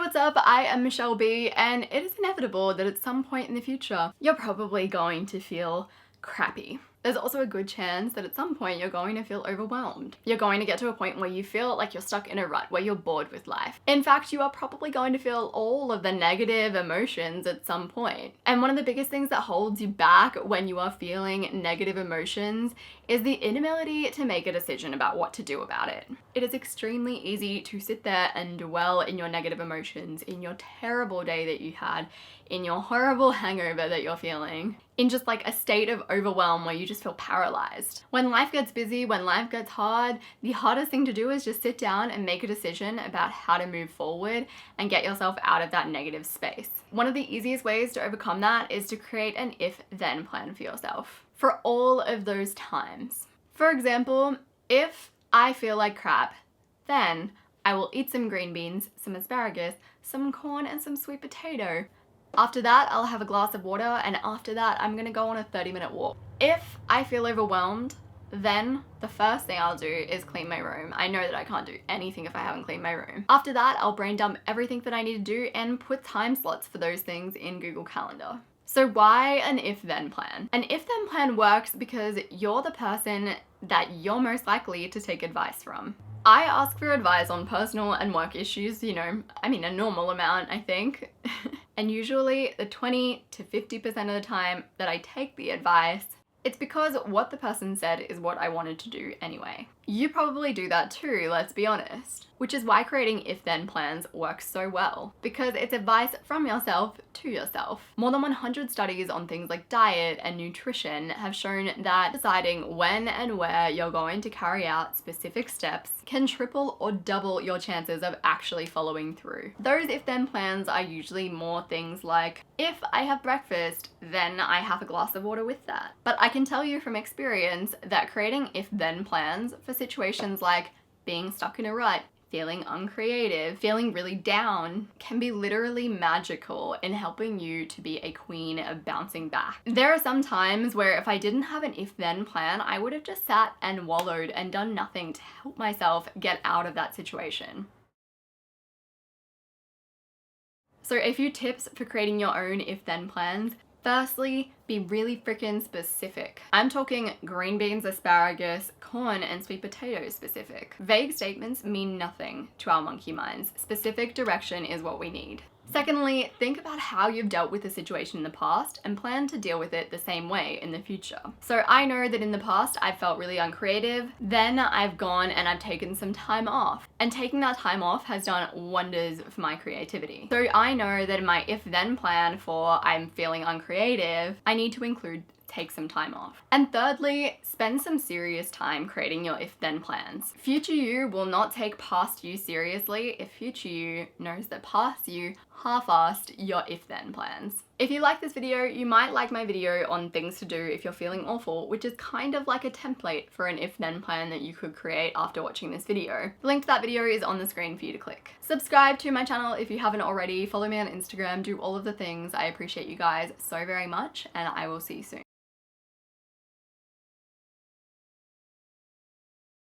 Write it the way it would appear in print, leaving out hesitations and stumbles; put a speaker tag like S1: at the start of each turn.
S1: what's up? I am MuchelleB, and it is inevitable that at some point in the future, you're probably going to feel crappy. There's also a good chance that at some point you're going to feel overwhelmed. You're going to get to a point where you feel like you're stuck in a rut, where you're bored with life. In fact, you are probably going to feel all of the negative emotions at some point. And one of the biggest things that holds you back when you are feeling negative emotions is the inability to make a decision about what to do about it. It is extremely easy to sit there and dwell in your negative emotions, in your terrible day that you had, in your horrible hangover that you're feeling, in just like a state of overwhelm where you just feel paralyzed. When life gets busy, when life gets hard, the hardest thing to do is just sit down and make a decision about how to move forward and get yourself out of that negative space. One of the easiest ways to overcome that is to create an if-then plan for yourself for all of those times. For example, if I feel like crap, then I will eat some green beans, some asparagus, some corn, and some sweet potato. After that, I'll have a glass of water, and after that, I'm gonna go on a 30-minute walk. If I feel overwhelmed, then the first thing I'll do is clean my room. I know that I can't do anything if I haven't cleaned my room. After that, I'll brain dump everything that I need to do and put time slots for those things in Google Calendar. So why an if-then plan? An if-then plan works because you're the person that you're most likely to take advice from. I ask for advice on personal and work issues, a normal amount, I think. And usually the 20 to 50% of the time that I take the advice, it's because what the person said is what I wanted to do anyway. You probably do that too, let's be honest. Which is why creating if-then plans works so well, because it's advice from yourself to yourself. More than 100 studies on things like diet and nutrition have shown that deciding when and where you're going to carry out specific steps can triple or double your chances of actually following through. Those if-then plans are usually more things like, if I have breakfast, then I have a glass of water with that. But I can tell you from experience that creating if-then plans for situations like being stuck in a rut, feeling uncreative, feeling really down, can be literally magical in helping you to be a queen of bouncing back. There are some times where if I didn't have an if-then plan, I would have just sat and wallowed and done nothing to help myself get out of that situation. So a few tips for creating your own if-then plans. Firstly, be really freaking specific. I'm talking green beans, asparagus, corn, and sweet potatoes specific. Vague statements mean nothing to our monkey minds. Specific direction is what we need. Secondly, think about how you've dealt with a situation in the past and plan to deal with it the same way in the future. So I know that in the past I've felt really uncreative, then I've gone and I've taken some time off. And taking that time off has done wonders for my creativity. So I know that in my if-then plan for I'm feeling uncreative, I need to include take some time off. And thirdly, spend some serious time creating your if-then plans. Future you will not take past you seriously if future you knows that past you half-assed your if-then plans. If you like this video, you might like my video on things to do if you're feeling awful, which is kind of like a template for an if-then plan that you could create after watching this video. The link to that video is on the screen for you to click. Subscribe to my channel if you haven't already, follow me on Instagram, do all of the things. I appreciate you guys so very much, and I will see you soon.